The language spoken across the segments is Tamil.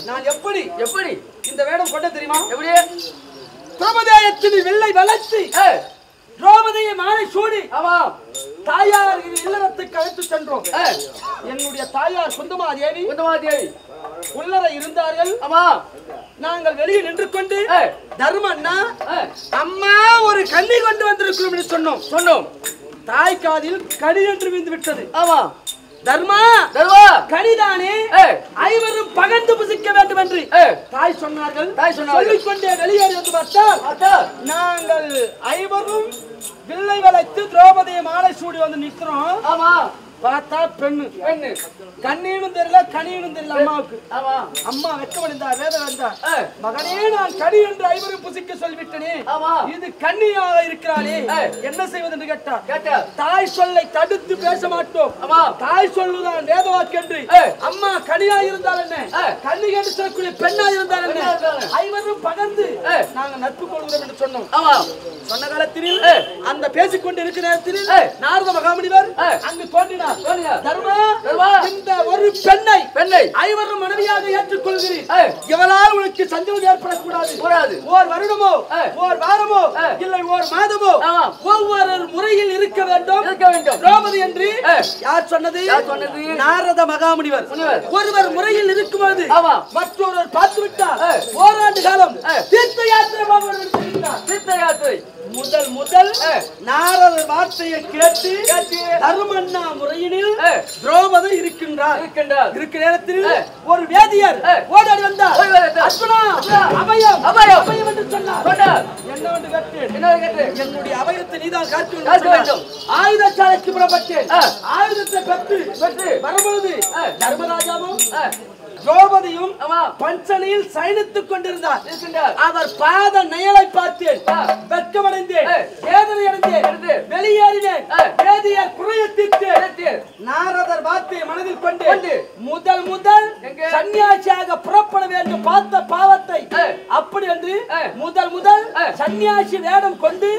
நான் எப்படி எப்படி இந்த வேடம் கொண்ட தெரியுமா? எப்படி திரௌபதியை வெள்ளை வளர்த்து திரௌபதியை மாலை சூடி தாயார் இல்லறத்துக்கு அழைத்து சென்றோம். என்னுடைய தாயார் குந்தமாதேவி உள்ளர இருந்தார்கள். நாங்கள் வெளியே நின்று கொண்டு தர்மண்ணா அம்மா ஒரு கண்ணி கொண்டு வந்திருக்கிறோம் என்று சொன்னோம். தாய் காதில் கனி என்று விழுந்து விட்டது. தர்மா கனிதானே ஐவரும் பகந்து புசிக்க வேண்டும் என்று தாய் சொன்னார்கள். சொல்லிக்கொண்டே வெளியேறி வந்து பார்த்தால் நாங்கள் ஐவரும் வில்லை வளைத்து திரௌபதியை மாலை சூடி வந்து நிற்கிறோம். பார்த்தா பெண்ணு கண்ணியும் தெரியல கனியும் தெரியல அம்மாவுக்கு. அம்மா வெட்கமடைந்தார், வேதனை வந்தார். மகனே நான் கனி என்று ஐவரும் புசிக்க சொல்லிவிட்டனே, இது கண்ணியாக இருக்கிறாளே என்ன செய்வது என்று கேட்டார். தாய் சொல்லை தடுத்து பேச மாட்டோம், தாய் சொல்லுதான் வேதவாக்கு என்று. அம்மா கனியா இருந்தால் என்ன, கண்ணி என்று சொல்லக்கூடிய பெண்ணா இருந்தால் என்ன, ஐவரும் பகர்ந்து நாங்கள் நட்பு கொள்கிறோம் என்று சொன்னோம். சொன்ன காலத்தில் அந்த பேசிக்கொண்டு இருக்கிற நேரத்தில் நாரத மகாமுனிவர் அங்கு தோன்றினார். இந்த ஒரு பெண்ணை ஐவரும் மனைவியாக ஏற்றுக்கொள்கிறேன். இவளால் உனக்கு சஞ்சலம் ஏற்படக்கூடாது. ஓர் வருடமோ ஓர் வாரமோ இல்லை ஓர் மாதமோ ஒவ்வொரு முறையில் இருக்க வேண்டும் திரௌபதி என்று யார் சொன்னது? நாரத மகாமுனிவர். ஒருவர் முறையில் இருக்கும்போது மற்றொருவர் பார்த்துவிட்டார். ஓராண்டு காலம் தீர்த்த யாத்திரை முதல் நாரத வார்த்தையை கேட்டு தருமண்ணா முறையினில் திரௌபதி இருக்கின்றார். இருக்கிற நேரத்தில் ஒரு வேதியர் ஓடாடி வந்தார். அபயம் என்று சொன்னார். என்னவென்று கேட்டேன். என்னுடைய அபயத்தை நீதான் காக்க வேண்டும். ஆயுதசாலைக்கு புறப்பட்டேன். ஆயுதத்தை பெற்று வரும்பொழுது தர்மராஜாவும் திரௌபதியும் பஞ்சனையில் சயனித்துக் கொண்டிருந்தார். அவர் பாத நயலை பார்த்தேன், வெட்கமடைந்தேன், வேதனை அடைந்தேன், வெளியேறினேன். வேதியர் குறையை தீர்த்தேன். நாரதர் வார்த்தையை மனதில் கொண்டு முதல் சன்னியாசியாக புறப்பட வேண்டும் பார்த்த பாவத்தை அப்படி என்று முதல் சன்னியாசி வேடம் கொண்டு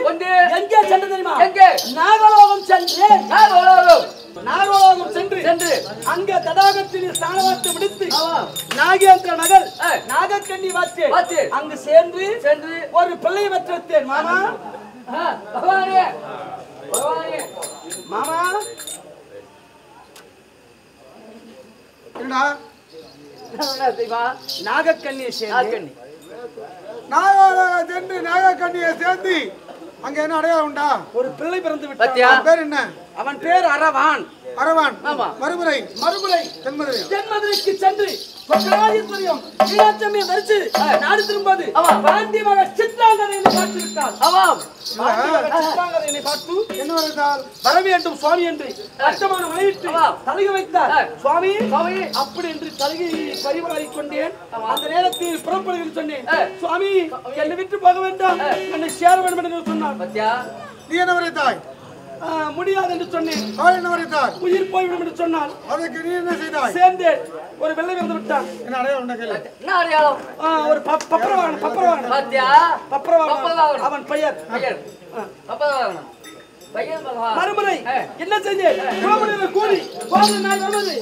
எங்கே சென்று தெரியுமா? நாகலோகம் சென்றேன். நாகலோகம் சென்று அங்கே தடாகத்தில் ஸ்நானவார்த்தை முடித்து நாகேந்திர நகர் நாகக்கண்ணி வார்த்தை அங்கு சென்று ஒரு பிள்ளை பெற்றேன். மாமா மாமா நாகக்கண்ணியை சேர்ந்து அங்க என்ன அடையாளம் உண்டா? ஒரு பிள்ளை பிறந்து விட்டான். பேர் என்ன? அவன் பேர் அரவான். மறுமுறை தென்மதுரைக்கு சென்று நாடு திரும்பது பாண்டி மகன் சித்ராங்கனை பார்த்து விட்டார். வர வேண்டும் சுவாமி என்று கஷ்டமான மனைவிட்டு தலகை வைத்தார். சுவாமி அப்படி என்று தலகையை பரிமாறிக் கொண்டேன். அந்த நேரத்தில் புறப்படுகிறேன் சொன்னேன். சுவாமி என்னை விட்டு போக வேண்டாம், என்னை சேர வேண்டும் என்று சொன்னார். நீ என்ன வரைத்தாய்? முடியாது என்று சொன்னேன். உயிர் போய்விடும் என்று சொன்னால் அதற்கு நீ என்ன செய்தாய்? சேர்ந்தேன். ஒரு வெள்ளை வந்து விட்டான். என்ன அடையாளம் உண்டா? என்ன அடையாளம்? ஒரு பப்பரவாகன். அவன் பெயர் மறுமுறை என்ன செய்தேன்? கூலி நாள் வருவது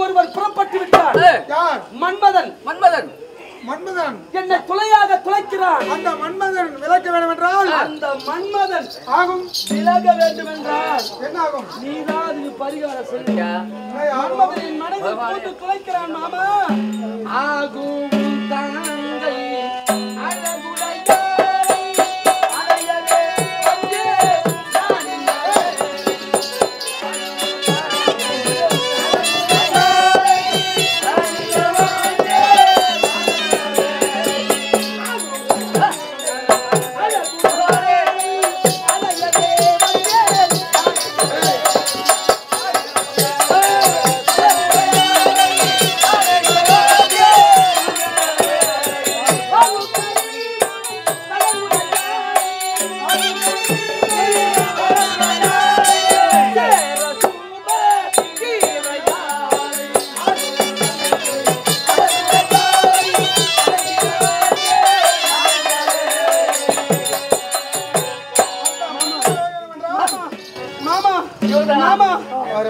ஒருவர் புறப்பட்டு விட்டார். யார்? மன்மதன். மன்மதன் மன்மதன் என்னை துளையாக துளைக்கிறான். அந்த மன்மதன் விலக்க வேண்டும் என்றால் அந்த மன்மதன் ஆகும். விலக வேண்டும் என்றால் என்ன ஆகும்? நீதான் அதுக்கு பரிகாரம் சொல்லுங்க. மன்மதனின் மனதில் போட்டு துளைக்கிறான் மாமா. ஆகும் தங்கை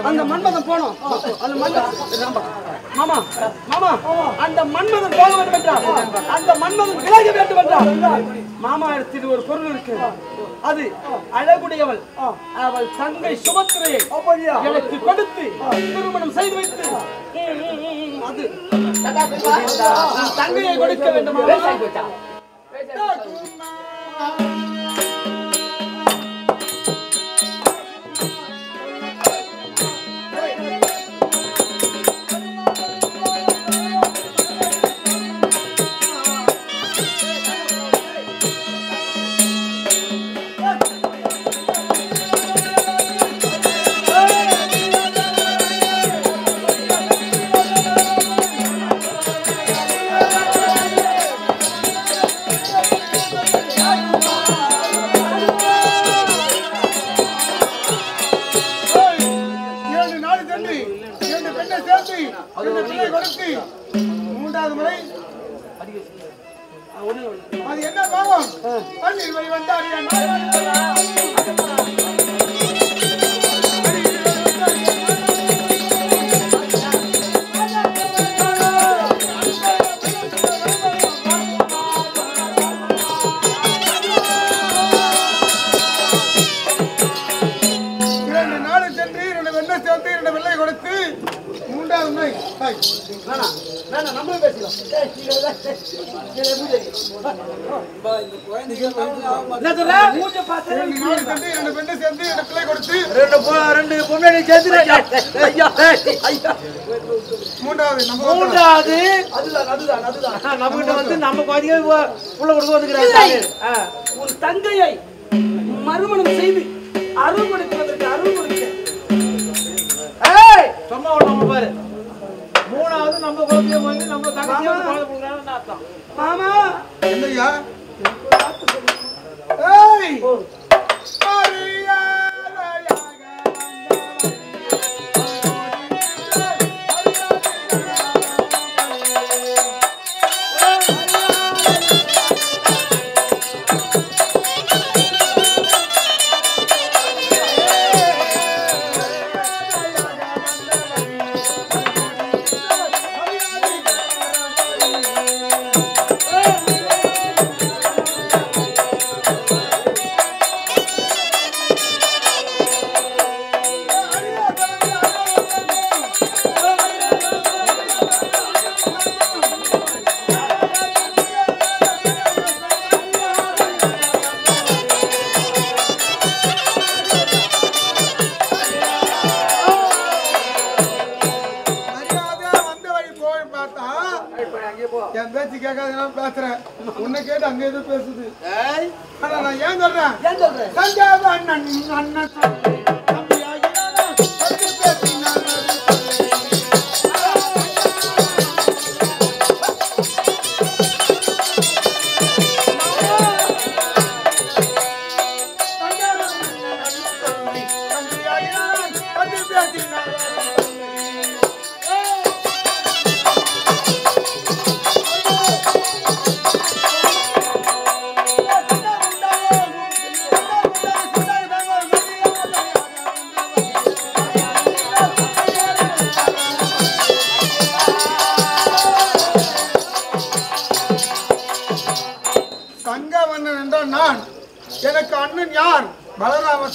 அந்த மன்மதன் போனோம். மாமா மாமா அந்த மன்மதன் போக வேண்டும் என்றார். அந்த மன்மதன் விலக வேண்டும் என்றார். மாமா இடத்தில் ஒரு பொருள் இருக்கு. அது அழகுடையவள். அவள் தங்கை சுபத்திரையை எனக்கு கொடுத்து திருமணம் செய்து வைத்து அது தங்கையை கொடுக்க வேண்டும். மூன்றாவது முறை அது என்ன பாவம்? பள்ளியில் வழி வந்தார். இரண்டு நாள் சென்று இரண்டு வெண்ணெய் சேர்த்து இரண்டு வெள்ளை கொடுத்து மூன்றாவது முறை நம்மளும் பேசலாம். மூன்றாவது நம்மகிட்ட வந்து நம்ம பாதியே உள்ள கொடுக்க வந்துக்கிறாங்க. உன் தங்கையை மறுமணம் செய்து அருள் கொடுக்கிறதுக்கு அருள் கொடுக்க சும்மா நம்ம பாரு. மூணாவது நம்ம குழந்தைய வந்து நம்ம தங்கச்சி அர்த்தம். மாமா என்னையா? என் பேச்சு கேட்காத பேசுறேன். உன்னை கேட்டு அங்க எதுவும் பேசுது. ஆனா நான் ஏன் சொல்றேன்? சஞ்சாத அண்ணன் அண்ணன்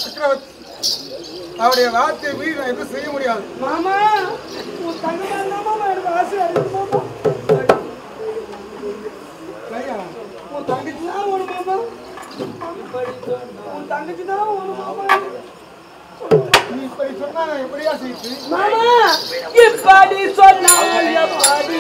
சக்கரவர்த்தி அவருடைய வார்த்தையை மீறி நான் எதுவும் செய்ய முடியாது. மாமா உன் தங்கச்சி மாமா எனக்கு ஆசையா இருக்கு மாமா. உன் தங்கச்சி தான் ஒரு மாமா. உன் தங்கச்சி தான் ஒரு மாமா. நீ இப்படி சொன்னா எப்படியா செய்து மாமா இப்படி சொன்னா எப்படி